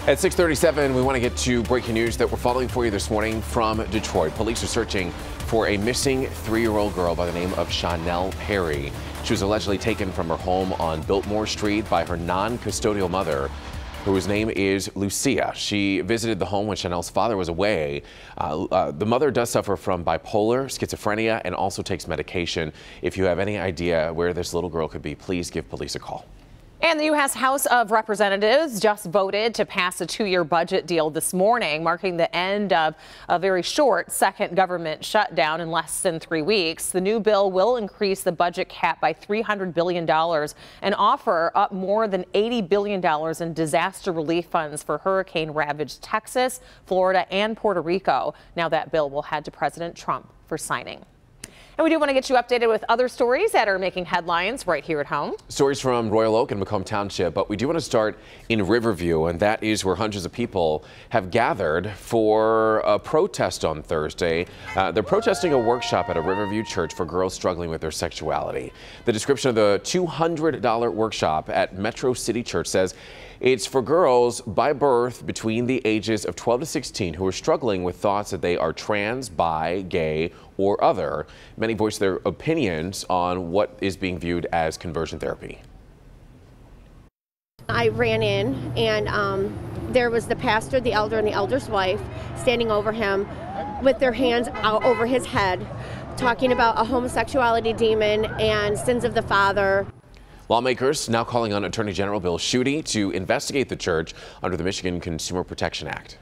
At 6:37, we want to get to breaking news that we're following for you this morning from Detroit. Police are searching for a missing 3-year-old girl by the name of Chanel Perry. She was allegedly taken from her home on Biltmore Street by her non-custodial mother, whose name is Lucia. She visited the home when Chanel's father was away. The mother does suffer from bipolar, schizophrenia, and also takes medication. If you have any idea where this little girl could be, please give police a call. And the U.S. House of Representatives just voted to pass a 2-year budget deal this morning, marking the end of a very short second government shutdown in less than 3 weeks. The new bill will increase the budget cap by $300 billion and offer up more than $80 billion in disaster relief funds for hurricane-ravaged Texas, Florida, and Puerto Rico. Now that bill will head to President Trump for signing. And we do want to get you updated with other stories that are making headlines right here at home. Stories from Royal Oak and Macomb Township, but we do want to start in Riverview, and that is where hundreds of people have gathered for a protest on Thursday. They're protesting a workshop at a Riverview church for girls struggling with their sexuality. The description of the $200 workshop at Metro City Church says it's for girls by birth between the ages of 12 to 16 who are struggling with thoughts that they are trans, bi, gay, or other. Many voice their opinions on what is being viewed as conversion therapy. I ran in and there was the pastor, the elder, and the elder's wife standing over him with their hands out over his head, talking about a homosexuality demon and sins of the father. Lawmakers now calling on Attorney General Bill Schuette to investigate the church under the Michigan Consumer Protection Act.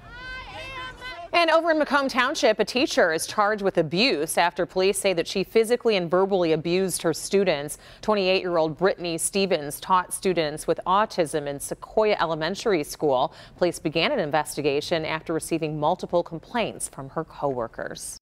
And over in Macomb Township, a teacher is charged with abuse after police say that she physically and verbally abused her students. 28-year-old Brittany Stevens taught students with autism in Sequoia Elementary School. Police began an investigation after receiving multiple complaints from her coworkers.